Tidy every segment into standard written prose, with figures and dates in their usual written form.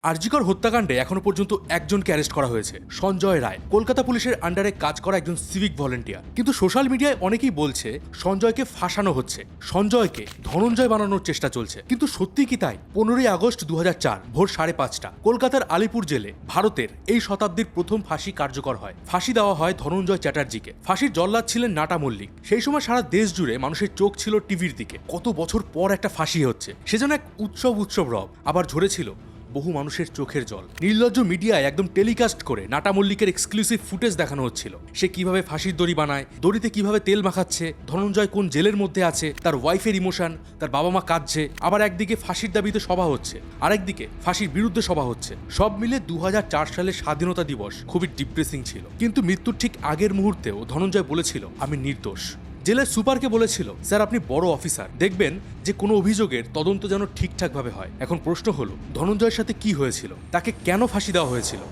আরজিকর হত্যাকাণ্ডে এখনো পর্যন্ত একজনকে অ্যারেস্ট করা হয়েছে, সঞ্জয় রায়। কলকাতা পুলিশের আন্ডারে কাজ করা একজন সিভিক ভলেন্টিয়ার। কিন্তু সোশ্যাল মিডিয়ায় অনেকেই বলছে সঞ্জয়কে ফাঁসানো হচ্ছে, সঞ্জয়কে ধনঞ্জয় বানানোর চেষ্টা চলছে। কিন্তু সত্যি কি তাই? 15ই আগস্ট 2004 ভোর 5:30 কলকাতার আলিপুর জেলে ভারতের এই শতাব্দীর প্রথম ফাঁসি কার্যকর হয়। ফাঁসি দেওয়া হয় ধনঞ্জয় চ্যাটার্জিকে। ফাঁসির জল্লাদ ছিলেন নাটা মল্লিক। সেই সময় সারা দেশ জুড়ে মানুষের চোখ ছিল টিভির দিকে। কত বছর পর একটা ফাঁসি হচ্ছে, সেজন্য এক উৎসব রব। আবার ঝরেছিল বহু মানুষের চোখের জল। নির্লজ্জ মিডিয়ায় একদম টেলিকাস্ট করে নাটা মল্লিকের এক্সক্লুসিভ ফুটেজ দেখানো হচ্ছিল। সে কিভাবে ফাঁসির দড়ি বানায়, দড়িতে কিভাবে তেল মাখাচ্ছে, ধনঞ্জয় কোন জেলের মধ্যে আছে, তার ওয়াইফের ইমোশন, তার বাবা মা কাঁদছে। আবার একদিকে ফাঁসির দাবিতে সভা হচ্ছে, আরেকদিকে ফাঁসির বিরুদ্ধে সভা হচ্ছে। সব মিলে 2004 সালের স্বাধীনতা দিবস খুবই ডিপ্রেসিং ছিল। কিন্তু মৃত্যুর ঠিক আগের মুহূর্তেও ধনঞ্জয় বলেছিল, আমি নির্দোষ। জেলের সুপারকে বলেছিল, স্যার আপনি বড় অফিসার, দেখবেন যে কোনো অভিযোগের তদন্ত যেন ঠিকঠাকভাবে হয়। এখন প্রশ্ন হলো, ধনঞ্জয়ের সাথে কি হয়েছিল? তাকে কেন ফাঁসি দেওয়া হয়েছিল?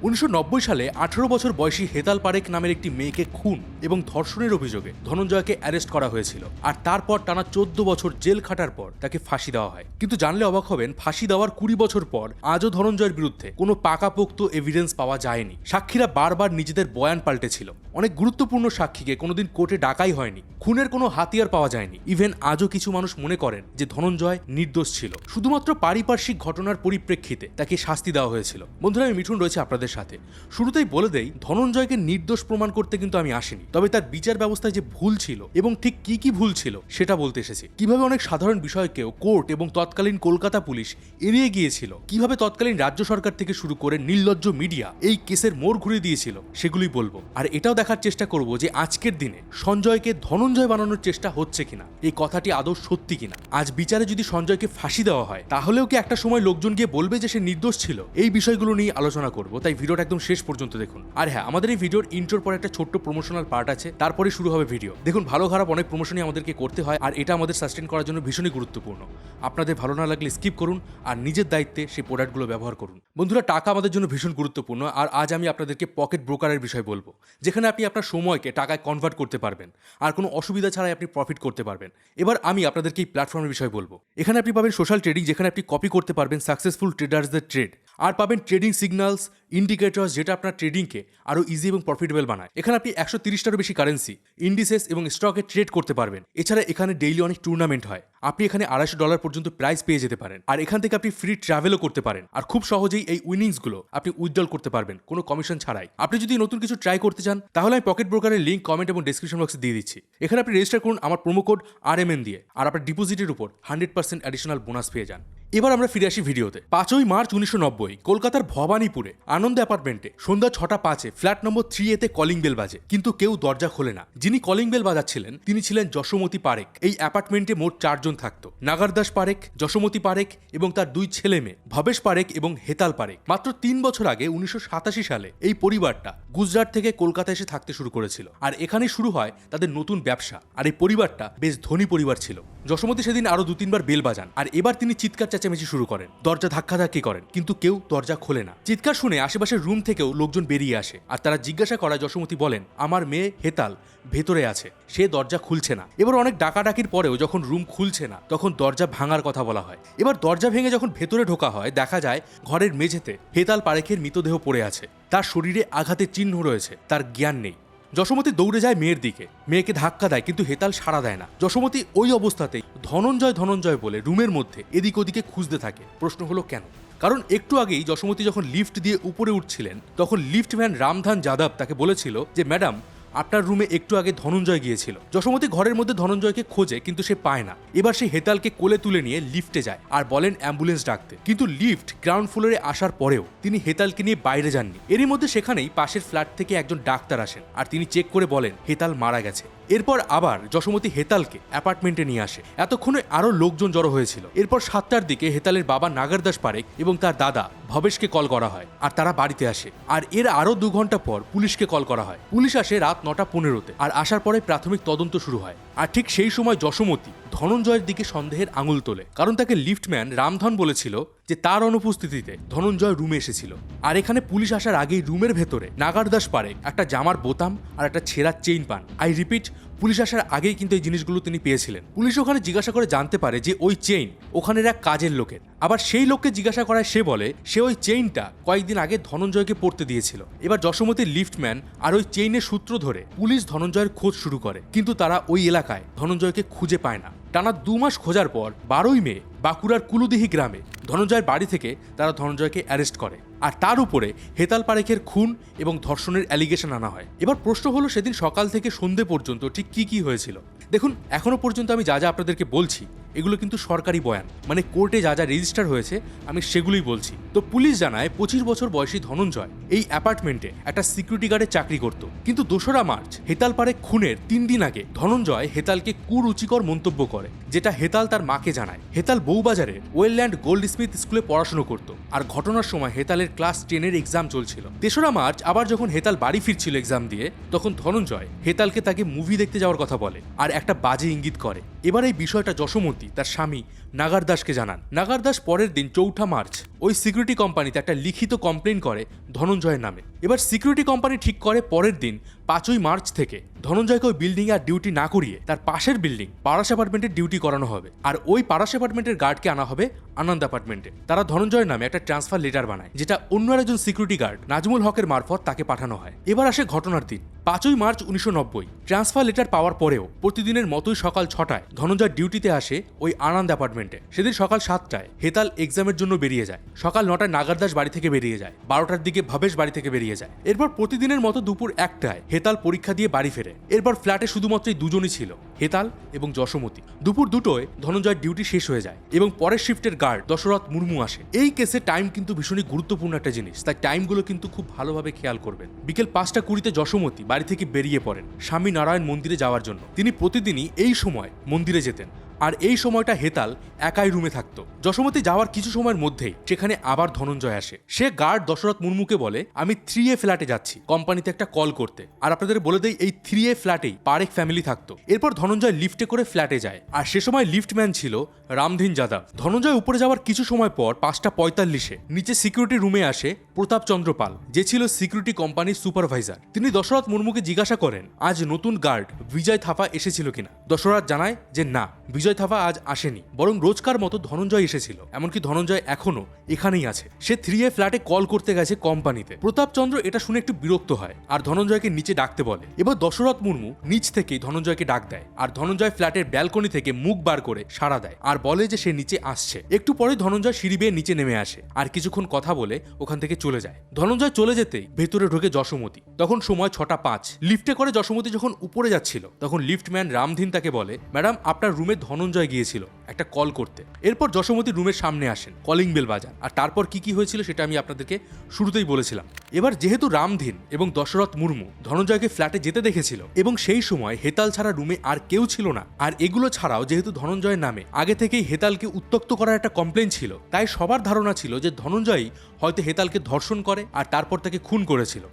1990 সালে 18 বছর বয়সী হেতাল পারেখ নামের একটি মেয়েকে খুন এবং ধর্ষণের অভিযোগে ধনঞ্জয়কে অ্যারেস্ট করা হয়েছিল। আর তারপর টানা 14 বছর জেল খাটার পর তাকে ফাঁসি দেওয়া হয়। কিন্তু জানলে অবাক হবেন, ফাঁসি দেওয়ার 20 বছর পর আজও ধনঞ্জয়ের বিরুদ্ধে কোনো পাকাপোক্ত এভিডেন্স পাওয়া যায়নি। সাক্ষীরা বারবার নিজেদের বয়ান পাল্টেছিল। অনেক গুরুত্বপূর্ণ সাক্ষীকে কোনোদিন কোর্টে ডাকাই হয়নি। খুনের কোনো হাতিয়ার পাওয়া যায়নি। ইভেন আজও কিছু মানুষ মনে করেন যে ধনঞ্জয় নির্দোষ ছিল। শুধুমাত্র পারিপার্শ্বিক ঘটনার পরিপ্রেক্ষিতে তাকে শাস্তি দেওয়া হয়েছিল। বন্ধুরা, আমি মিঠুন রয়েছে আপনাদের সাথে। শুরুতেই বলে দেই, ধনঞ্জয়কে নির্দোষ প্রমাণ করতে কিন্তু আমি আসিনি, তবে তার বিচার ব্যবস্থায় যে ভুল ছিল এবং ঠিক কি ভুল ছিল সেটা বলতে এসেছি। কিভাবে অনেক সাধারণ বিষয়কেও কোর্ট এবং তৎকালীন কলকাতা পুলিশ এড়িয়ে গিয়েছিল, কিভাবে তৎকালীন রাজ্য সরকার থেকে শুরু করে নির্লজ্জ মিডিয়া এই কেসের মোড় ঘুরিয়ে দিয়েছিল, সেগুলোই বলবো। আর এটাও দেখার চেষ্টা করব যে আজকের দিনে সঞ্জয়কে ধনঞ্জয় বানানোর চেষ্টা হচ্ছে কিনা, এই কথাটি আদৌ সত্যি কিনা। আজ বিচারে যদি সঞ্জয়কে ফাঁসি দেওয়া হয়, তাহলেও কি একটা সময় লোকজন গিয়ে বলবে যে সে নির্দোষ ছিল? এই বিষয়গুলো নিয়ে আলোচনা করব, তাই ভিডিওটা একদম শেষ পর্যন্ত দেখুন। আর হ্যাঁ, আমাদের এই ভিডিওর ইন্ট্রোর পর একটা ছোট্ট প্রমোশনাল পার্ট আছে, তারপরে শুরু হবে ভিডিও। দেখুন, ভালো খারাপ অনেক প্রমোশনই আমাদেরকে করতে হয়, আর এটা আমাদের সাস্টেন করার জন্য ভীষণই গুরুত্বপূর্ণ। আপনাদের ভালো না লাগলে স্কিপ করুন আর নিজের দায়িত্বে সেই প্রোডাক্টগুলো ব্যবহার করুন। বন্ধুরা, টাকা আমাদের জন্য ভীষণ গুরুত্বপূর্ণ, আর আজ আমি আপনাদেরকে পকেট ব্রোকারের বিষয় বলবো, যেখানে আপনি আপনার সময়কে টাকায় কনভার্ট করতে পারবেন আর কোনো অসুবিধা ছাড়াই আপনি প্রফিট করতে পারবেন। এবার আমি আপনাদেরকে এই প্ল্যাটফর্মের বিষয় বলবো। এখানে আপনি পাবেন সোশ্যাল ট্রেডিং, যেখানে আপনি কপি করতে পারবেন সাকসেসফুল ট্রেডার্সদের ট্রেড, আর পাবেন ট্রেডিং সিগন্যালস, ইন্ডিকেটর্স, যেটা আপনার ট্রেডিংকে আরও ইজি এবং প্রফিটেবল বানায়। এখানে আপনি 130টারও বেশি কারেন্সি, ইন্ডিসেস এবং স্টকে ট্রেড করতে পারবেন। এছাড়া এখানে ডেইলি অনেক টুর্নামেন্ট হয়। আপনি এখানে $250 পর্যন্ত প্রাইজ পেয়ে যেতে পারেন, আর এখান থেকে আপনি ফ্রি ট্রাভেলও করতে পারেন। আর খুব সহজেই এই উইনিংসগুলো আপনি উইথড্রল করতে পারবেন কোনো কমিশন ছাড়াই। আপনি যদি নতুন কিছু ট্রাই করতে চান, তাহলে আমি পকেট ব্রোকারের লিঙ্ক কমেন্ট এবং ডেসক্রিপশন বক্সে দিয়ে দিচ্ছি। এখানে আপনি রেজিস্টার করুন আমার প্রোমো কোড RMN দিয়ে, আর আপনার ডিপোজিটের উপর 100% অ্যাডিশনাল বোনাস পেয়ে যান। এবার আমরা ফিরে আসি ভিডিওতে। 5ই মার্চ 1990 কলকাতার ভবানীপুরে আনন্দ অ্যাপার্টমেন্টে সন্ধ্যা 6:05 flat number 3A calling bell বাজে, কিন্তু কেউ দরজা খোলে না। যিনি কলিং বেল বাজাচ্ছিলেন তিনি ছিলেন যশোমতী পারেখ। এই অ্যাপার্টমেন্টে মোট 4 জন থাকতো, নাগারদাস পারেখ, যশোমতী পারেখ এবং তার 2 ছেলে মেয়ে ভবেশ পারেখ এবং হেতাল পারেখ। মাত্র 3 বছর আগে 1987 সালে এই পরিবারটা গুজরাট থেকে কলকাতা এসে থাকতে শুরু করেছিল, আর এখানেই শুরু হয় তাদের নতুন ব্যবসা। আর এই পরিবারটা বেশ ধনী পরিবার ছিল। যশোমতী সেদিন আরো 2-3 বার বেল বাজান, আর এবার তিনি চিৎকার চেঁচামেচি শুরু করেন, দরজা ধাক্কাধাক্কি করেন, কিন্তু কেউ দরজা খোলে না। চিৎকার শুনে আশেপাশের রুম থেকেও লোকজন বেরিয়ে আসে, আর তারা জিজ্ঞাসা করায় যশোমতী বলেন, আমার মেয়ে হেতাল ভেতরে আছে, সে দরজা খুলছে না। এবার অনেক ডাকাডাকির পরেও যখন রুম খুলছে না, তখন দরজা ভাঙার কথা বলা হয়। এবার দরজা ভেঙে যখন ভেতরে ঢোকা হয়, দেখা যায় ঘরের মেঝেতে হেতাল পারেখের মৃতদেহ পড়ে আছে। তার শরীরে আঘাতের চিহ্ন রয়েছে, তার জ্ঞান নেই। যশোমতী দৌড়ে যায় মেয়ের দিকে, মেয়েকে ধাক্কা দেয়, কিন্তু হেতাল সাড়া দেয় না। যশোমতী ওই অবস্থাতেই ধনঞ্জয় বলে রুমের মধ্যে এদিক ওদিকে খুঁজতে থাকে। প্রশ্ন হলো কেন? কারণ একটু আগেই যশোমতী যখন লিফট দিয়ে উপরে উঠছিলেন, তখন লিফটম্যান রামধান যাদব তাকে বলেছিল যে ম্যাডাম, আপনার রুমে একটু আগে ধনঞ্জয় গিয়েছিল। যশোমতী ঘরের মধ্যে ধনঞ্জয়কে খোঁজে, কিন্তু সে পায় না। এবার সে হেতালকে কোলে তুলে নিয়ে লিফটে যায় আর বলেন অ্যাম্বুলেন্স ডাকতে, কিন্তু লিফট গ্রাউন্ড ফ্লোরে আসার পরেও তিনি হেতালকে নিয়ে বাইরে যাননি। এরই মধ্যে সেখানেই পাশের ফ্ল্যাট থেকে একজন ডাক্তার আসেন, আর তিনি চেক করে বলেন হেতাল মারা গেছে। এরপর আবার যশোমতী হেতালকে অ্যাপার্টমেন্টে নিয়ে আসে। এতক্ষণে আরো লোকজন জড়ো হয়েছিল। এরপর 7টার দিকে হেতালের বাবা নাগারদাস পারেখ এবং তার দাদা ভবেশকে কল করা হয়, আর তারা বাড়িতে আসে। আর এর আরো 2 ঘন্টা পর পুলিশকে কল করা হয়। পুলিশ আসে রাত 9:15-তে, আর আসার পরে প্রাথমিক তদন্ত শুরু হয়। আর ঠিক সেই সময় যশোমতী ধনঞ্জয়ের দিকে সন্দেহের আঙুল তোলে, কারণ তাকে লিফটম্যান রামধন বলেছিল যে তার অনুপস্থিতিতে ধনঞ্জয় রুমে এসেছিল। আর এখানে পুলিশ আসার আগেই রুমের ভেতরে নাগারদাস পারেখ একটা জামার বোতাম আর একটা ছেঁড়া চেইন পান। আই রিপিট, পুলিশ আসার আগেই কিন্তু এই জিনিসগুলো তিনি পেয়েছিলেন। পুলিশ ওখানে জিজ্ঞাসা করে জানতে পারে যে ওই চেইন ওখানের এক কাজের লোকের। আবার সেই লোককে জিজ্ঞাসা করায় সে বলে সে ওই চেইনটা কয়েকদিন আগে ধনঞ্জয়কে পড়তে দিয়েছিল। এবার যশোমতির লিফটম্যান আর ওই চেইনের সূত্র ধরে পুলিশ ধনঞ্জয়ের খোঁজ শুরু করে, কিন্তু তারা ওই এলাকায় ধনঞ্জয়কে খুঁজে পায় না। টানা 2 মাস খোঁজার পর 12ই মে বাঁকুড়ার কুলুদিহি গ্রামে ধনঞ্জয়ের বাড়ি থেকে তারা ধনঞ্জয়কে অ্যারেস্ট করে, আর তার উপরে হেতাল পারেখের খুন এবং ধর্ষণের অ্যালিগেশন আনা হয়। এবার প্রশ্ন হলো সেদিন সকাল থেকে সন্ধে পর্যন্ত ঠিক কি হয়েছিল। দেখুন, এখনো পর্যন্ত আমি যা আপনাদেরকে বলছি এগুলো কিন্তু সরকারি বয়ান, মানে কোর্টে যা রেজিস্টার হয়েছে আমি সেগুলোই বলছি। তো পুলিশ জানায় 25 বছর বয়সী ধনঞ্জয় এই অ্যাপার্টমেন্টে একটা সিকিউরিটি গার্ডে চাকরি করত, কিন্তু 2রা মার্চ হেতাল পারেখ খুনের 3 দিন আগে ধনঞ্জয় হেতালকে কুরুচিকর মন্তব্য করে, যেটা হেতাল তার মাকে জানায়। হেতাল বউবাজারের ওয়েলল্যান্ড গোল্ড স্মিথ স্কুলে পড়াশোনা করত, আর ঘটনার সময় হেতালের ক্লাস 10-এর এক্সাম চলছিল। 3রা মার্চ আবার যখন হেতাল বাড়ি ফিরছিল এক্সাম দিয়ে, তখন ধনঞ্জয় হেতালকে তাকে মুভি দেখতে যাওয়ার কথা বলে আর একটা বাজে ইঙ্গিত করে। এবার এই বিষয়টা যশোমতি তার স্বামী নাগার দাসকে জানান। নাগার দাস পরের দিন 4 মার্চ ওই সিকিউরিটি কোম্পানিতে একটা লিখিত কমপ্লেন করে ধনঞ্জয়ের নামে। এবার সিকিউরিটি কোম্পানি ঠিক করে পরের দিন 5ই মার্চ থেকে ধনঞ্জয়কে ওই বিল্ডিং আর ডিউটি না করিয়ে তার পাশের বিল্ডিং পারাস অ্যাপার্টমেন্টের ডিউটি করানো হবে, আর ওই পারাস অ্যাপার্টমেন্টের গার্ডকে আনা হবে আনন্দ অ্যাপার্টমেন্টে। তারা ধনঞ্জয়ের নামে একটা ট্রান্সফার লেটার বানায়, যেটা অন্য একজন সিকিউরিটি গার্ড নাজমুল হকের মারফত তাকে পাঠানো হয়। এবার আসে ঘটনার দিন 5ই মার্চ 1990। ট্রান্সফার লেটার পাওয়ার পরেও প্রতিদিনের মতোই সকাল 6টায় ধনঞ্জয় ডিউটিতে আসে ওই আনন্দ অ্যাপার্টমেন্টে। সেদিন সকাল 7টায় হেতাল এক্সামের জন্য বেরিয়ে যায়, সকাল 9টায় নাগার দাস বাড়ি থেকে বেরিয়ে যায়, 12টার দিকে ভবেশ বাড়ি থেকে বেরিয়ে যায়। এরপর প্রতিদিনের মতো দুপুর 1টায় হেতাল পরীক্ষা দিয়ে বাড়ি ফেরে। এরপর ফ্ল্যাটে শুধুমাত্র এই দুজনই ছিল, হেতাল এবং যশোমতি। দুপুর 2টোয় ধনঞ্জয়ের ডিউটি শেষ হয়ে যায় এবং পরের শিফটের গার্ড দশরথ মুর্মু আসে। এই কেসে টাইম কিন্তু ভীষণই গুরুত্বপূর্ণ একটা জিনিস, তাই টাইমগুলো কিন্তু খুব ভালোভাবে খেয়াল করবেন। বিকেল 5টা 20-তে যশোমতি বাড়ি থেকে বেরিয়ে পড়েন স্বামী নারায়ণ মন্দিরে যাওয়ার জন্য। তিনি প্রতিদিনই এই সময় মন্দিরে যেতেন, আর এই সময়টা হেতাল একাই রুমে থাকতো। যশোমতি যাওয়ার কিছু সময়ের মধ্যেই সেখানে আবার ধনঞ্জয় আসে। সে গার্ড দশরথ মুর্মুকে বলে আমি 3A ফ্ল্যাটে যাচ্ছি কোম্পানিতে একটা কল করতে। আর আপনাদের বলে দেই এই 3A ফ্ল্যাটেই পারেখ ফ্যামিলি থাকতো। এরপর ধনঞ্জয় লিফটে করে ফ্ল্যাটে যায়, আর সে সময় লিফটম্যান ছিল রামধীন যাদব। ধনঞ্জয় উপরে যাওয়ার কিছু সময় পর 5টা 45-এ নিচে সিকিউরিটি রুমে আসে প্রতাপ চন্দ্র পাল, যে ছিল সিকিউরিটি কোম্পানির সুপারভাইজার। তিনি দশরথ মুর্মুকে জিজ্ঞাসা করেন আজ নতুন গার্ড বিজয় থাপা এসেছিল কিনা। দশরথ জানায় যে না, বিজয় থাপা আজ আসেনি, বরং রোজকার মতো ধনঞ্জয় এসেছিল। এমনকি ধনঞ্জয় এখনো এখানেই আছে, সে 3A ফ্ল্যাটে কল করতে গেছে কোম্পানিতে। প্রতাপচন্দ্র এটা শুনে একটু বিরক্ত হয় আর ধনঞ্জয়কে নিচে ডাকতে বলে। এবার দশরথ মুর্মু নিচ থেকেই ধনঞ্জয়কে ডাক দেয়, আর ধনঞ্জয় ফ্ল্যাটের ব্যালকনি থেকে মুখ বার করে সাড়া দেয় আর বলে যে সে নিচে আসছে। একটু পরে ধনঞ্জয় সিঁড়ি বেয়ে নিচে নেমে আসে আর কিছুক্ষণ কথা বলে ওখান থেকে চলে যায়। ধনঞ্জয় চলে যেতেই ভেতরে ঢোকে যশোমতি। তখন সময় 6টা 5। লিফটে করে যশোমতি যখন উপরে যাচ্ছিল তখন লিফটম্যান রামধীন তাকে বলে ম্যাডাম আপনার রুমে ধনঞ্জয় গিয়েছিল একটা কল করতে। এরপর যশোমতি রুমের সামনে আসেন, কলিং বেল বাজান, আর তারপর কি হয়েছিল সেটা আমি আপনাদেরকে শুরুতেই বলেছিলাম। এবার যেহেতু রামধীন এবং দশরথ মুর্মু ধনঞ্জয়কে ফ্ল্যাটে যেতে দেখেছিল এবং সেই সময় হেতাল ছাড়া রুমে আর কেউ ছিল না, আর এগুলো ছাড়াও যেহেতু ধনঞ্জয়ের নামে আগে থেকেই হেতালকে উত্ত্যক্ত করার একটা কমপ্লেন ছিল, তাই সবার ধারণা ছিল যে ধনঞ্জয়ই হয়তো হেতালকে ধর্ষণ করে আর তারপর তাকে খুন করেছিল।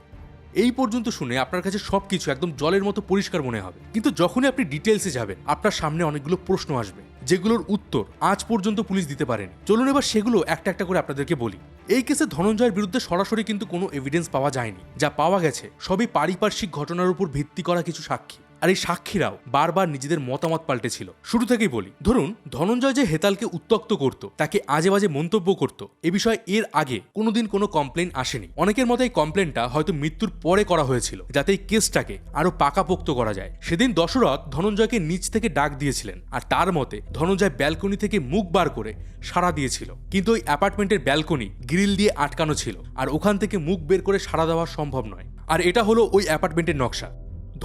এই পর্যন্ত শুনে আপনার কাছে সবকিছু একদম জলের মতো পরিষ্কার মনে হবে, কিন্তু যখনই আপনি ডিটেলসে যাবেন আপনার সামনে অনেকগুলো প্রশ্ন আসবে যেগুলোর উত্তর আজ পর্যন্ত পুলিশ দিতে পারেনি। চলুন এবার সেগুলো একটা একটা করে আপনাদেরকে বলি। এই কেসে ধনঞ্জয়ের বিরুদ্ধে সরাসরি কিন্তু কোনো এভিডেন্স পাওয়া যায়নি, যা পাওয়া গেছে সবই পারিপার্শ্বিক ঘটনার উপর ভিত্তি করা কিছু সাক্ষী, আর এই সাক্ষীরাও বারবার নিজেদের মতামত পাল্টেছিল। শুরু থেকেই বলি, ধরুন ধনঞ্জয় যে হেতালকে উত্ত্যক্ত করত, তাকে আজে বাজে মন্তব্য করত, এ বিষয়ে এর আগে কোনোদিন কোনো কমপ্লেন আসেনি। অনেকের মতে এই কমপ্লেনটা হয়তো মৃত্যুর পরে করা হয়েছিল, যাতে এই কেসটাকে আরো পাকাপোক্ত করা যায়। সেদিন দশরথ ধনঞ্জয়কে নিচ থেকে ডাক দিয়েছিলেন, আর তার মতে ধনঞ্জয় ব্যালকনি থেকে মুখ বার করে সাড়া দিয়েছিল, কিন্তু ওই অ্যাপার্টমেন্টের ব্যালকনি গ্রিল দিয়ে আটকানো ছিল, আর ওখান থেকে মুখ বের করে সাড়া দেওয়া সম্ভব নয়। আর এটা হলো ওই অ্যাপার্টমেন্টের নকশা।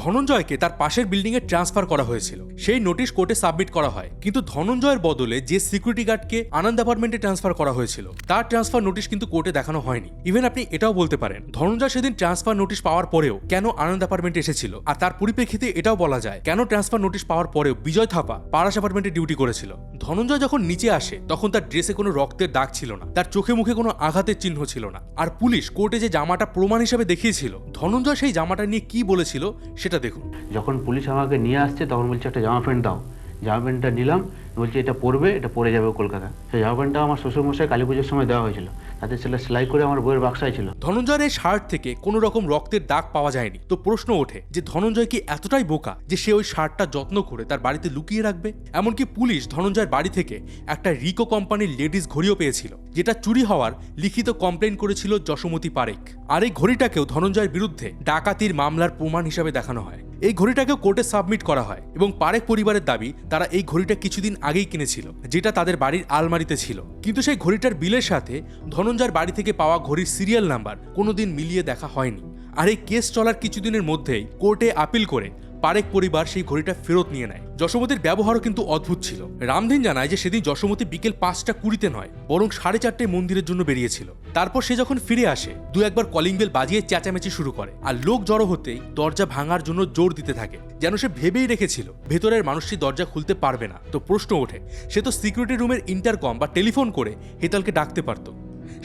ধনঞ্জয়কে তার পাশের বিল্ডিংয়ে ট্রান্সফার করা হয়েছিল, সেই নোটিশ কোর্টে সাবমিট করা হয়, কিন্তু ধনঞ্জয়ের বদলে যে সিকিউরিটি গার্ডকে আনন্দ অ্যাপার্টমেন্টে ট্রান্সফার করা হয়েছিল তার ট্রান্সফার নোটিশ কিন্তু কোর্টে দেখানো হয়নি। ইভেন আপনি এটাও বলতে পারেন ধনঞ্জয় সেদিন ট্রান্সফার নোটিশ পাওয়ার পরেও কেন আনন্দ অ্যাপার্টমেন্টে এসেছিল, আর তার পরিপ্রেক্ষিতে এটাও বলা যায় কেন ট্রান্সফার নোটিশ পাওয়ার পরেও বিজয় থাপা পারাস অ্যাপার্টমেন্টে ডিউটি করেছিল। ধনঞ্জয় যখন নিচে আসে তখন তার ড্রেসে কোনো রক্তের দাগ ছিল না, তার চোখে মুখে কোনো আঘাতের চিহ্ন ছিল না, আর পুলিশ কোর্টে যে জামাটা প্রমাণ হিসেবে দেখিয়েছিল ধনঞ্জয় সেই জামাটা নিয়ে কি বলেছিল সেটা দেখুন। যখন পুলিশ আমাকে নিয়ে আসছে তখন বলছে একটা জামা প্যান্ট দাও, জামা প্যান্টটা নিলাম, বলছি এটা পরবে, এটা পরে যাবে কলকাতা। সেই জামা প্যান্টটা আমার শ্বশুরমশাই কালী পুজোর সময় দেওয়া হয়েছিল, তাতে সেটা সেলাই করে আমার বইয়ের বাক্সায় ছিল। ধনঞ্জয়ের এই শার্ট থেকে কোনো রকম রক্তের দাগ পাওয়া যায়নি। তো প্রশ্ন ওঠে যে ধনঞ্জয় কি এতটাই বোকা যে সে ওই শার্টটা যত্ন করে তার বাড়িতে লুকিয়ে রাখবে? এমনকি পুলিশ ধনঞ্জয়ের বাড়ি থেকে একটা রিকো কোম্পানির লেডিস ঘড়িও পেয়েছিল, যেটা চুরি হওয়ার লিখিত কমপ্লেন করেছিল যশোমতি পারেখ। আর এই ঘড়িটাকেও ধনঞ্জয়ের বিরুদ্ধে ডাকাতির মামলার প্রমাণ হিসাবে দেখানো হয়। এই ঘড়িটাকেও কোর্টে সাবমিট করা হয় এবং পারেখ পরিবারের দাবি তারা এই ঘড়িটা কিছুদিন আগেই কিনেছিল, যেটা তাদের বাড়ির আলমারিতে ছিল। কিন্তু সেই ঘড়িটার বিলের সাথে ধনঞ্জয়ের বাড়ি থেকে পাওয়া ঘড়ির সিরিয়াল নাম্বার কোনোদিন মিলিয়ে দেখা হয়নি। আর এই কেস চলার কিছুদিনের মধ্যেই কোর্টে আপিল করে পারেখ পরিবার সেই ঘড়িটা ফেরত নিয়ে নেয়। যশোমতির ব্যবহারও কিন্তু অদ্ভুত ছিল। রামধীন জানায় যে সেদিন যশোমতি বিকেল 5:20 নয়, বরং 4:30 মন্দিরের জন্য বেরিয়েছিল। তারপর সে যখন ফিরে আসে, দু একবার কলিং বেল বাজিয়ে চেঁচামেচি শুরু করে, আর লোক জড়ো হতেই দরজা ভাঙার জন্য জোর দিতে থাকে, যেন সে ভেবেই রেখেছিল ভেতরের মানুষটি দরজা খুলতে পারবে না। তো প্রশ্ন ওঠে, সে তো সিকিউরিটি রুমের ইন্টারকম বা টেলিফোন করে হেতালকে ডাকতে পারত,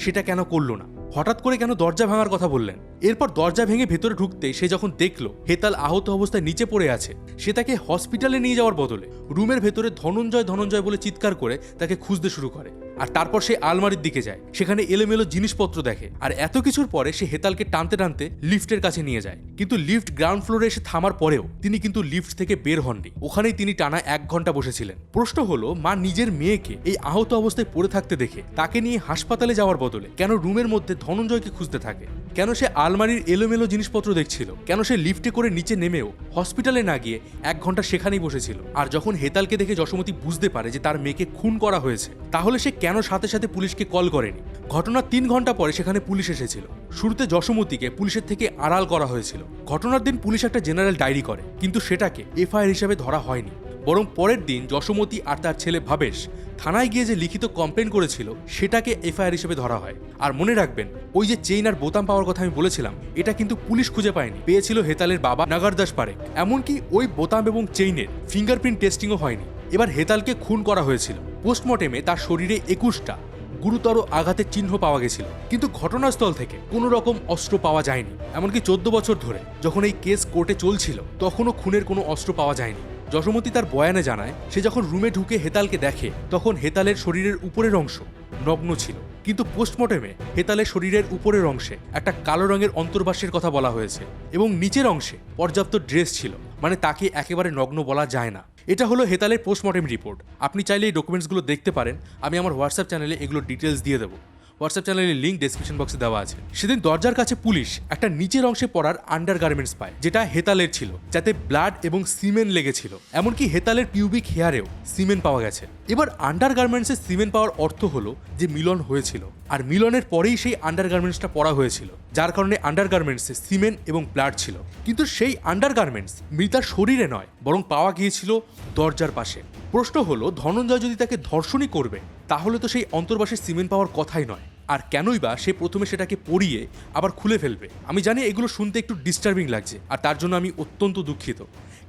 সেটা কেন করলো না? হঠাৎ করে কেন দরজা ভাঙার কথা বললেন? এরপর দরজা ভেঙে ভেতরে ঢুকতেই সে যখন দেখলো হেতাল আহত অবস্থায় নিচে পড়ে আছে, সে তাকে হসপিটালে নিয়ে যাওয়ার বদলে রুমের ভেতরে ধনঞ্জয় ধনঞ্জয় বলে চিৎকার করে তাকে খুঁজতে শুরু করে। আর তারপর সে আলমারির দিকে যায়, সেখানে এলোমেলো জিনিসপত্র দেখে। আর এত কিছুর পরে সে হেতালকে টানতে টানতে লিফটের কাছে নিয়ে যায়। কিন্তু লিফট গ্রাউন্ড ফ্লোরে এসে থামার পরেও তিনি কিন্তু লিফট থেকে বের হননি। ওখানেই তিনি টানা 1 ঘন্টা বসেছিলেন। প্রশ্ন হলো, মা নিজের মেয়েকে এই আহত অবস্থায় পড়ে থাকতে দেখে তাকে নিয়ে হাসপাতালে যাওয়ার বদলে কেন রুমের মধ্যে ধনঞ্জয়কে খুঁজতে থাকে? কেন সে আলমারির এলোমেলো জিনিসপত্র দেখছিল? কেন সে লিফটে করে নিচে নেমেও হসপিটালে না গিয়ে 1 ঘন্টা সেখানেই বসেছিল? আর যখন হেতালকে দেখে যশোমতি বুঝতে পারে যে তার মেয়েকে খুন করা হয়েছে, তাহলে সে কেন সাথে সাথে পুলিশকে কল করেনি? ঘটনার 3 ঘন্টা পরে সেখানে পুলিশ এসেছিল। শুরুতে যশোমতিকে পুলিশের থেকে আড়াল করা হয়েছিল। ঘটনার দিন পুলিশ একটা জেনারেল ডায়েরি করে, কিন্তু সেটাকে এফআইআর হিসেবে ধরা হয়নি। বরং পরের দিন যশোমতি আর তার ছেলে ভাবেশ থানায় গিয়ে যে লিখিত কমপ্লেন করেছিল সেটাকে এফআইআর হিসেবে ধরা হয়। আর মনে রাখবেন, ওই যে চেইন আর বোতাম পাওয়ার কথা আমি বলেছিলাম, এটা কিন্তু পুলিশ খুঁজে পায়নি, পেয়েছিল হেতালের বাবা নাগারদাস পারেখ। এমনকি ওই বোতাম এবং চেইনের ফিঙ্গারপ্রিন্ট টেস্টিংও হয়নি। এবার হেতালকে খুন করা হয়েছিল। পোস্টমর্টেমে তার শরীরে 21টা গুরুতর আঘাতের চিহ্ন পাওয়া গেছিল, কিন্তু ঘটনাস্থল থেকে কোনো রকম অস্ত্র পাওয়া যায়নি। এমনকি 14 বছর ধরে যখন এই কেস কোর্টে চলছিল, তখনও খুনের কোনো অস্ত্র পাওয়া যায়নি। যশোমতি তার বয়ানে জানায়, সে যখন রুমে ঢুকে হেতালকে দেখে, তখন হেতালের শরীরের উপরের অংশ নগ্ন ছিল, কিন্তু পোস্টমর্টেমে হেতালের শরীরের উপরের অংশে একটা কালো রঙের অন্তর্বাসের কথা বলা হয়েছে এবং নিচের অংশে পর্যাপ্ত ড্রেস ছিল, মানে তাকে একেবারে নগ্ন বলা যায় না। এটা হলো হেতালের পোস্টমর্টেম রিপোর্ট। আপনি চাইলে এই ডকুমেন্টসগুলো দেখতে পারেন। আমি আমার হোয়াটসঅ্যাপ চ্যানেলে এগুলো ডিটেলস দিয়ে দেবো। হোয়াটসঅ্যাপ চ্যানেলের লিঙ্ক ডেসক্রিপশন বক্সে দেওয়া আছে। সেদিন দরজার কাছে পুলিশ একটা নিচের অংশে পড়ার আন্ডারগার্মেন্টস পায়, যেটা হেতালের ছিল, যাতে ব্লাড এবং সিমেন্ট লেগেছিল। এমনকি হেতালের পিউবিক হেয়ারেও সিমেন্ট পাওয়া গেছে। এবার আন্ডারগার্মেন্টসে সিমেন্ট পাওয়ার অর্থ হলো যে মিলন হয়েছিল, আর মিলনের পরেই সেই আন্ডারগার্মেন্টসটা পরা হয়েছিল, যার কারণে আন্ডারগার্মেন্টসে সিমেন্ট এবং ব্লাড ছিল। কিন্তু সেই আন্ডারগার্মেন্টস মৃতার শরীরে নয়, বরং পাওয়া গিয়েছিল দরজার পাশে। প্রশ্ন হলো, ধনঞ্জয় যদি তাকে ধর্ষণই করবে, তাহলে তো সেই অন্তর্বাসে সিমেন্ট পাওয়ার কথাই নয়। আর কেনই বা সে প্রথমে সেটাকে পরিয়ে আবার খুলে ফেলবে? আমি জানি এগুলো শুনতে একটু ডিস্টার্বিং লাগছে, আর তার জন্য আমি অত্যন্ত দুঃখিত।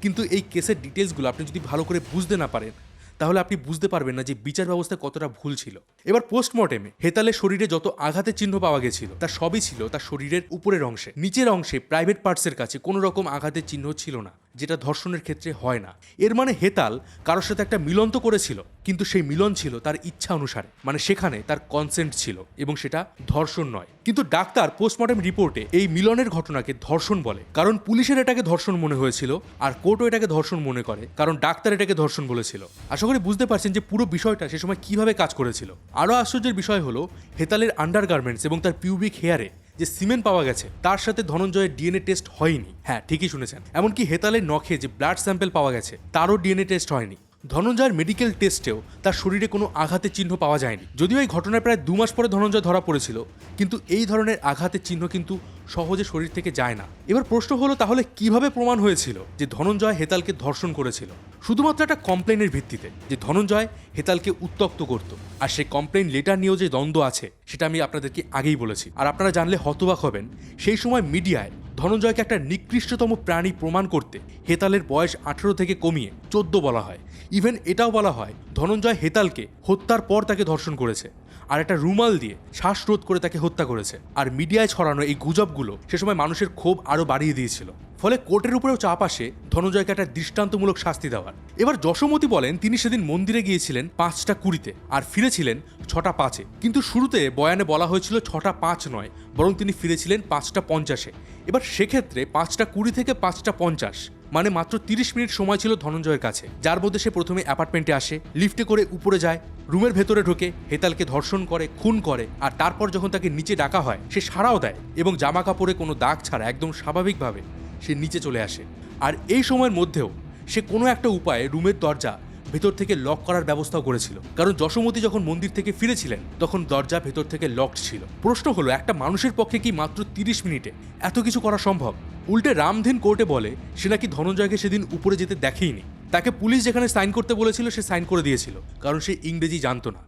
কিন্তু এই কেসের ডিটেলসগুলো আপনি যদি ভালো করে বুঝতে না পারেন, তাহলে আপনি বুঝতে পারবেন না যে বিচার ব্যবস্থা কতটা ভুল ছিল। এবার পোস্টমর্টেমে হেতালের শরীরে যত আঘাতের চিহ্ন পাওয়া গেছিল, তা সবই ছিল তার শরীরের উপরের অংশে। নিচের অংশে প্রাইভেট পার্টসের কাছে কোনো রকম আঘাতের চিহ্ন ছিল না, যেটা ধর্ষণের ক্ষেত্রে হয় না। এর মানে হেতাল কারোর সাথে একটা মিলন তো করেছিল, কিন্তু সেই মিলন ছিল তার ইচ্ছা অনুসারে, মানে সেখানে তার কনসেন্ট ছিল, এবং সেটা ধর্ষণ নয়। কিন্তু ডাক্তার পোস্টমর্টেম রিপোর্টে এই মিলনের ঘটনাকে ধর্ষণ বলে, কারণ পুলিশের এটাকে ধর্ষণ মনে হয়েছিল, আর কোর্টও এটাকে ধর্ষণ মনে করে, কারণ ডাক্তার এটাকে ধর্ষণ বলেছিল। আশা করি বুঝতে পারছেন যে পুরো বিষয়টা সে সময় কিভাবে কাজ করেছিল। আরও আশ্চর্যের বিষয় হলো, হেতালের আন্ডারগার্মেন্টস এবং তার পিউবিক হেয়ারে যে সিমেন্ট পাওয়া গেছে, তার সাথে ধনঞ্জয়ের ডিএনএ টেস্ট হয়নি। হ্যাঁ, ঠিকই শুনেছেন। এমনকি হেতালের নখে যে ব্লাড স্যাম্পল পাওয়া গেছে, তারও ডিএনএ টেস্ট হয়নি। ধনঞ্জয়ের মেডিকেল টেস্টেও তার শরীরে কোনো আঘাতের চিহ্ন পাওয়া যায়নি। যদিও এই ঘটনার প্রায় 2 মাস পরে ধনঞ্জয় ধরা পড়েছিল, কিন্তু এই ধরনের আঘাতের চিহ্ন কিন্তু সহজে শরীর থেকে যায় না। এবার প্রশ্ন হলো, তাহলে কিভাবে প্রমাণ হয়েছিল যে ধনঞ্জয় হেতালকে ধর্ষণ করেছিল? শুধুমাত্র একটা কমপ্লেনের ভিত্তিতে, যে ধনঞ্জয় হেতালকে উত্ত্যক্ত করত। আর সেই কমপ্লেন লেটার নিয়েও যে দ্বন্দ্ব আছে, সেটা আমি আপনাদেরকে আগেই বলেছি। আর আপনারা জানলে হতবাক হবেন, সেই সময় মিডিয়ায় ধনঞ্জয়কে একটা নিকৃষ্টতম প্রাণী প্রমাণ করতে হেতালের বয়স 18 থেকে কমিয়ে 14 বলা হয়। ইভেন এটাও বলা হয় ধনঞ্জয় হেতালকে হত্যার পর তাকে ধর্ষণ করেছে। আর একটা রুমাল দিয়ে শ্বাসরোধ করে তাকে হত্যা করেছে। আর মিডিয়ায় ছড়ানো এই গুজবগুলো সে সময় মানুষের ক্ষোভ আরও বাড়িয়ে দিয়েছিল। ফলে কোর্টের উপরেও চাপ আসে ধনঞ্জয়কে একটা দৃষ্টান্তমূলক শাস্তি দেওয়ার। এবার যশোমতি বলেন তিনি সেদিন মন্দিরে গিয়েছিলেন 5:20 আর ফিরেছিলেন 6:05। কিন্তু শুরুতে বয়ানে বলা হয়েছিল 6:05 নয়, বরং তিনি ফিরেছিলেন 5:50। এবার সেক্ষেত্রে 5:20 থেকে 5:50 মানে মাত্র 30 মিনিট সময় ছিল ধনঞ্জয়ের কাছে, যার মধ্যে সে প্রথমে অ্যাপার্টমেন্টে আসে, লিফটে করে উপরে যায়, রুমের ভেতরে ঢোকে, হেতালকে ধর্ষণ করে, খুন করে, আর তারপর যখন তাকে নিচে ডাকা হয় সে সাড়াও দেয় এবং জামা কাপড়ে কোনো দাগ ছাড়া একদম স্বাভাবিকভাবে সে নিচে চলে আসে। আর এই সময়ের মধ্যেও সে কোনো একটা উপায়ে রুমের দরজা ভেতর থেকে লক করার ব্যবস্থাও করেছিল, কারণ যশোমতি যখন মন্দির থেকে ফিরেছিলেন তখন দরজা ভেতর থেকে লকড ছিল। প্রশ্ন হলো একটা মানুষের পক্ষে কি মাত্র 30 মিনিটে এত কিছু করা সম্ভব? উল্টে রামধেন কোর্টে বলে সে নাকি ধনঞ্জয়কে সেদিন উপরে যেতে দেখেইনি, তাকে পুলিশ যেখানে সাইন করতে বলেছিল সে সাইন করে দিয়েছিল, কারণ সে ইংরেজি জানতো না।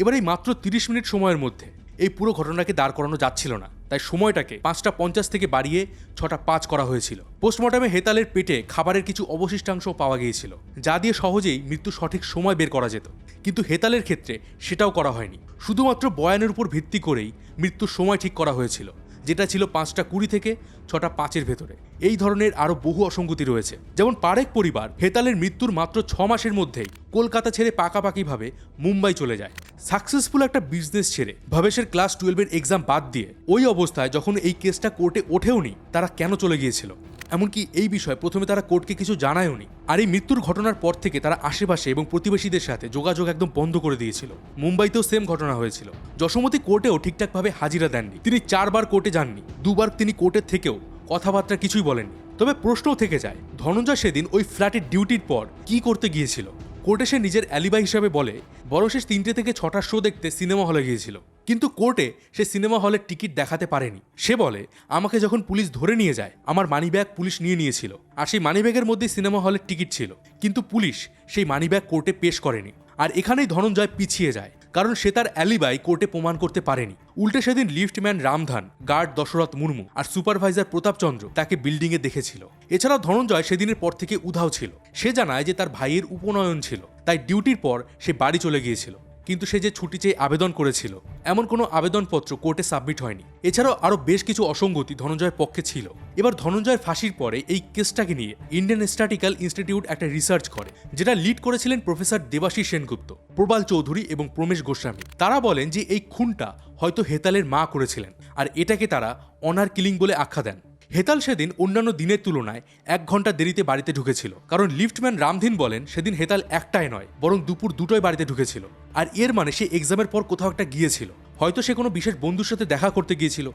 এবার এই মাত্র 30 মিনিট সময়ের মধ্যে এই পুরো ঘটনাকে দাঁড় করানো যাচ্ছিল না, তাই সময়টাকে 5:50 থেকে বাড়িয়ে 6:05 করা হয়েছিল। পোস্টমর্টমে হেতালের পেটে খাবারের কিছু অবশিষ্টাংশ পাওয়া গিয়েছিল, যা দিয়ে সহজেই মৃত্যু সঠিক সময় বের করা যেত, কিন্তু হেতালের ক্ষেত্রে সেটাও করা হয়নি। শুধুমাত্র বয়ানের উপর ভিত্তি করেই মৃত্যুর সময় ঠিক করা হয়েছিল, যেটা ছিল 5:20 থেকে 6:05 ভেতরে। এই ধরনের আরও বহু অসঙ্গতি রয়েছে। যেমন পারেখ পরিবার হেতালের মৃত্যুর মাত্র 6 মাসের মধ্যেই কলকাতা ছেড়ে পাকাপাকিভাবে মুম্বাই চলে যায়। সাকসেসফুল একটা বিজনেস ছেড়ে ভবেশের ক্লাস 12-এর এক্সাম বাদ দিয়ে ওই অবস্থায় যখন এই কেসটা কোর্টে ওঠেওনি তারা কেন চলে গিয়েছিল, এমনকি এই বিষয়ে প্রথমে তারা কোর্টকে কিছু জানায়ওনি। আর এই মৃত্যুর ঘটনার পর থেকে তারা আশেপাশে এবং প্রতিবেশীদের সাথে যোগাযোগ একদম বন্ধ করে দিয়েছিল। মুম্বাইতেও সেম ঘটনা হয়েছিল। যশোমতি কোর্টেও ঠিকঠাকভাবে হাজিরা দেননি, তিনি 4 বার কোর্টে যাননি, 2 বার তিনি কোর্টের থেকেও কথাবার্তা কিছুই বলেননি। তবে প্রশ্নও থেকে যায় ধনঞ্জয় সেদিন ওই ফ্ল্যাটের ডিউটির পর কি করতে গিয়েছিল। কোর্টে সে নিজের অ্যালিবাই হিসাবে বলে বড় শেষ 3টে থেকে 6টার শো দেখতে সিনেমা হলে গিয়েছিল, কিন্তু কোর্টে সে সিনেমা হলের টিকিট দেখাতে পারেনি। সে বলে আমাকে যখন পুলিশ ধরে নিয়ে যায় আমার মানিব্যাগ পুলিশ নিয়ে নিয়েছিল, আর সেই মানিব্যাগের মধ্যে সিনেমা হলের টিকিট ছিল, কিন্তু পুলিশ সেই মানিব্যাগ কোর্টে পেশ করেনি। আর এখানেই ধনঞ্জয় পিছিয়ে যায়, কারণ সে তার অ্যালিবাই কোর্টে প্রমাণ করতে পারেনি। উল্টে সেদিন লিফটম্যান রামধান, গার্ড দশরথ মুর্মু আর সুপারভাইজার প্রতাপচন্দ্র তাকে বিল্ডিংয়ে দেখেছিল। এছাড়াও ধনঞ্জয় সেদিনের পর থেকে উধাও ছিল। সে জানায় যে তার ভাইয়ের উপনয়ন ছিল, তাই ডিউটির পর সে বাড়ি চলে গিয়েছিল, কিন্তু সে যে ছুটি চেয়ে আবেদন করেছিল এমন কোনো আবেদনপত্র কোর্টে সাবমিট হয়নি। এছাড়াও আরও বেশ কিছু অসঙ্গতি ধনঞ্জয়ের পক্ষে ছিল। এবার ধনঞ্জয়ের ফাঁসির পরে এই কেসটাকে নিয়ে ইন্ডিয়ান স্ট্যাটিক্যাল ইনস্টিটিউট একটা রিসার্চ করে, যেটা লিড করেছিলেন প্রফেসর দেবাশিস সেনগুপ্ত, প্রবাল চৌধুরী এবং প্রমেশ গোস্বামী। তারা বলেন যে এই খুনটা হয়তো হেতালের মা করেছিলেন, আর এটাকে তারা অনার কিলিং বলে আখ্যা দেন। হেতাল সেদিন অন্যান্য দিনের তুলনায় 1 ঘন্টা দেরিতে বাড়িতে ঢুকেছিল, কারণ লিফটম্যান রামধীন বলেন সেদিন হেতাল একটাই নয় বরং দুপুর 2টোয় বাড়িতে ঢুকেছিল। আর এর মানে সে এক্সামের পর কোথাও একটা গিয়েছিল, হয়তো সে কোনো বিশেষ বন্ধুর সাথে দেখা করতে গিয়েছিল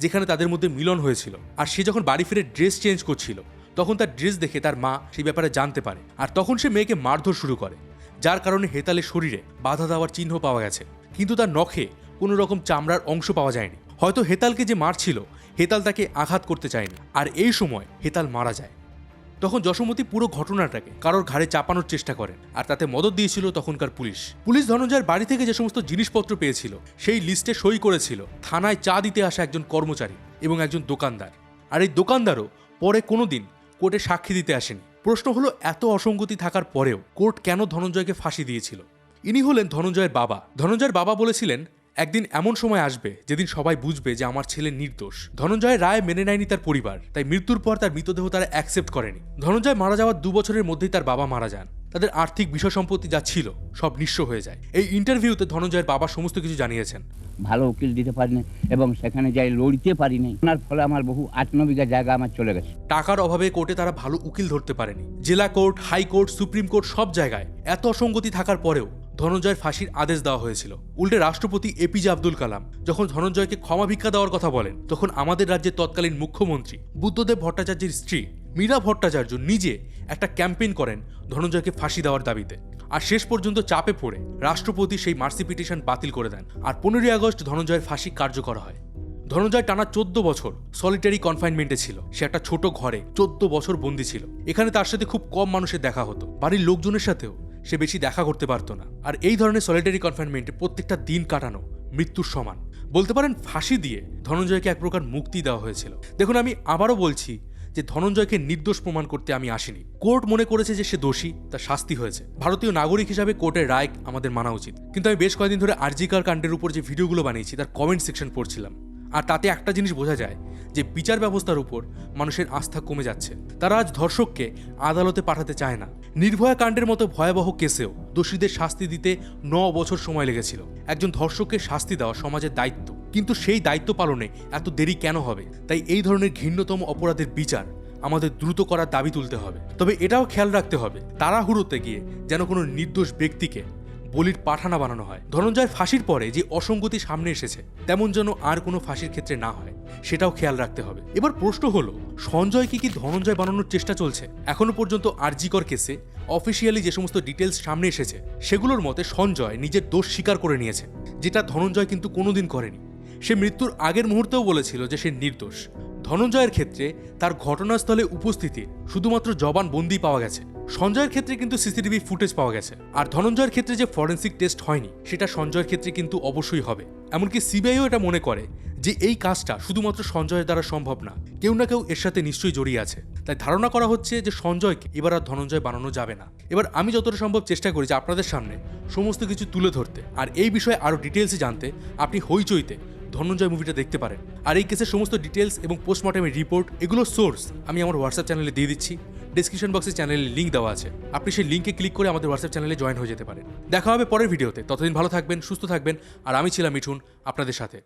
যেখানে তাদের মধ্যে মিলন হয়েছিল। আর সে যখন বাড়ি ফিরে ড্রেস চেঞ্জ করছিল তখন তার ড্রেস দেখে তার মা সেই ব্যাপারে জানতে পারে, আর তখন সে মেয়েকে মারধর শুরু করে, যার কারণে হেতালের শরীরে বাধা দেওয়ার চিহ্ন পাওয়া গেছে, কিন্তু তার নখে কোনো রকম চামড়ার অংশ পাওয়া যায়নি। হয়তো হেতালকে যে মারছিল হেতাল তাকে আঘাত করতে চায়নি, আর এই সময় হেতাল মারা যায়। তখন যশোমতি পুরো ঘটনাটাকে কারোর ঘাড়ে চাপানোর চেষ্টা করেন, আর তাতে মদত দিয়েছিল তখনকার পুলিশ ধনঞ্জয়ের বাড়ি থেকে যে সমস্ত জিনিসপত্র পেয়েছিল সেই লিস্টে সই করেছিল থানায় চা দিতে আসা একজন কর্মচারী এবং একজন দোকানদার। আর এই দোকানদারও পরে কোনোদিন কোর্টে সাক্ষী দিতে আসেনি। প্রশ্ন হলো এত অসঙ্গতি থাকার পরেও কোর্ট কেন ধনঞ্জয়কে ফাঁসি দিয়েছিল? ইনি হলেন ধনঞ্জয়ের বাবা। ধনঞ্জয়ের বাবা বলেছিলেন একদিন এমন সময় আসবে যেদিন সবাই বুঝবে যে আমার ছেলে নির্দোষ। ধনঞ্জয়ের রায় মেনে নেয়নি তার পরিবার, তাই মৃত্যুর পর তার মৃতদেহ তারা অ্যাকসেপ্ট করেনি। ধনঞ্জয় মারা যাওয়ার 2 বছরের মধ্যেই তার বাবা মারা যান। তাদের আর্থিক বিষয় সম্পত্তি যা ছিল সব নিঃস্ব হয়ে যায়। এই ইন্টারভিউতে ধনঞ্জয়ের বাবা সমস্ত কিছু জানিয়েছেন। ভালো উকিল দিতে পারিনি এবং সেখানে যাই লড়তে পারিনি, ওনার ফলে আমার বহু 8-9 বিঘা জায়গা আমার চলে গেছে। টাকার অভাবে কোর্টে তারা ভালো উকিল ধরতে পারেনি। জেলা কোর্ট, হাইকোর্ট, সুপ্রিম কোর্ট সব জায়গায় এত অসঙ্গতি থাকার পরেও ধনঞ্জয়ের ফাঁসির আদেশ দেওয়া হয়েছিল। উল্টে রাষ্ট্রপতি এপিজে আব্দুল কালাম যখন ধনঞ্জয়কে ক্ষমা ভিক্ষা দেওয়ার কথা বলেন, তখন আমাদের রাজ্যের তৎকালীন মুখ্যমন্ত্রী বুদ্ধদেব ভট্টাচার্যের স্ত্রী মীরা ভট্টাচার্য নিজে একটা ক্যাম্পেইন করেন ধনঞ্জয়কে ফাঁসি দেওয়ার দাবিতে। আর শেষ পর্যন্ত চাপে পড়ে রাষ্ট্রপতি সেই মার্সি পিটিশন বাতিল করে দেন, আর 15ই আগস্ট ধনঞ্জয়ের ফাঁসি কার্যকর হয়। ধনঞ্জয় টানা 14 বছর সলিটারি কনফাইনমেন্টে ছিল। সে একটা ছোট ঘরে 14 বছর বন্দী ছিল। এখানে তার সাথে খুব কম মানুষের দেখা হতো, বাড়ির লোকজনের সাথেও সে বেশি দেখা করতে পারতো না। আর এই ধরনের সলিটারি কনফাইনমেন্টে প্রত্যেকটা দিন কাটানো মৃত্যুর সমান। বলতে পারেন ফাঁসি দিয়ে ধনঞ্জয়কে এক প্রকার মুক্তি দেওয়া হয়েছিল। দেখুন, আমি আবারও বলছি যে ধনঞ্জয়কে নির্দোষ প্রমাণ করতে আমি আসিনি। কোর্ট মনে করেছে যে সে দোষী, তার শাস্তি হয়েছে। ভারতীয় নাগরিক হিসাবে কোর্টের রায় আমাদের মানা উচিত। কিন্তু আমি বেশ কয়েকদিন ধরে আরজিকর কাণ্ডের উপর যে ভিডিওগুলো বানিয়েছি তার কমেন্ট সেকশন পড়ছিলাম, আর তাতে একটা জিনিস বোঝা যায় যে বিচার ব্যবস্থার উপর মানুষের আস্থা কমে যাচ্ছে। তারা আজ ধর্ষককে আদালতে পাঠাতে চায় না। নির্ভয়া কাণ্ডের মতো ভয়াবহ কেসেও দোষীদের শাস্তি দিতে 9 বছর সময় লেগেছিল। একজন ধর্ষককে শাস্তি দেওয়া সমাজের দায়িত্ব, কিন্তু সেই দায়িত্ব পালনে এত দেরি কেন হবে? তাই এই ধরনের ঘৃণ্যতম অপরাধের বিচার আমাদের দ্রুত করার দাবি তুলতে হবে। তবে এটাও খেয়াল রাখতে হবে তাড়াহুড়োতে গিয়ে যেন কোনো নির্দোষ ব্যক্তিকে বলির পাঠানা বানানো হয়। ধনঞ্জয়ের ফাঁসির পরে যে অসঙ্গতি সামনে এসেছে তেমন যেন আর কোনো ফাঁসির ক্ষেত্রে না হয়, সেটাও খেয়াল রাখতে হবে। এবার প্রশ্ন হলো, সঞ্জয়কে কি ধনঞ্জয় বানানোর চেষ্টা চলছে? এখনো পর্যন্ত আরজিকর কেসে অফিসিয়ালি যে সমস্ত ডিটেলস সামনে এসেছে সেগুলোর মতে সঞ্জয় নিজের দোষ স্বীকার করে নিয়েছে, যেটা ধনঞ্জয় কিন্তু কোনোদিন করেনি। সে মৃত্যুর আগের মুহূর্তেও বলেছিল যে সে নির্দোষ। ধনঞ্জয়ের ক্ষেত্রে তার ঘটনাস্থলে উপস্থিতির শুধুমাত্র জবানবন্দি পাওয়া গেছে। সঞ্জয়ের ক্ষেত্রে কিন্তু সিসিটিভি ফুটেজ পাওয়া গেছে। আর ধনঞ্জয়ের ক্ষেত্রে যে ফরেন্সিক টেস্ট হয়নি সেটা সঞ্জয়ের ক্ষেত্রে কিন্তু অবশ্যই হবে। এমনকি সিবিআইও এটা মনে করে যে এই কাজটা শুধুমাত্র সঞ্জয়ের দ্বারা সম্ভব না, কেউ না কেউ এর সাথে নিশ্চয়ই জড়িয়ে আছে। তাই ধারণা করা হচ্ছে যে সঞ্জয়কে এবার আর ধনঞ্জয় বানানো যাবে না। এবার আমি যতটা সম্ভব চেষ্টা করি যে আপনাদের সামনে সমস্ত কিছু তুলে ধরতে, আর এই বিষয়ে আরও ডিটেলসে জানতে আপনি হইচইতে ধনঞ্জয় মুভিটা দেখতে পারেন। আর এই কেসের সমস্ত ডিটেলস এবং পোস্টমর্টমের রিপোর্ট এগুলোর সোর্স আমি আমার হোয়াটসঅ্যাপ চ্যানেলে দিয়ে দিচ্ছি। ডিসক্রিপশন বক্সে চ্যানেলের লিঙ্ক দেওয়া আছে, আপনি সেই লিঙ্কে ক্লিক করে আমাদের হোয়াটসঅ্যাপ চ্যানেলে জয়েন হয়ে যেতে পারেন। দেখা হবে পরের ভিডিওতে। ততদিন ভালো থাকবেন, সুস্থ থাকবেন। আর আমি ছিলাম মিঠুন আপনাদের সাথে।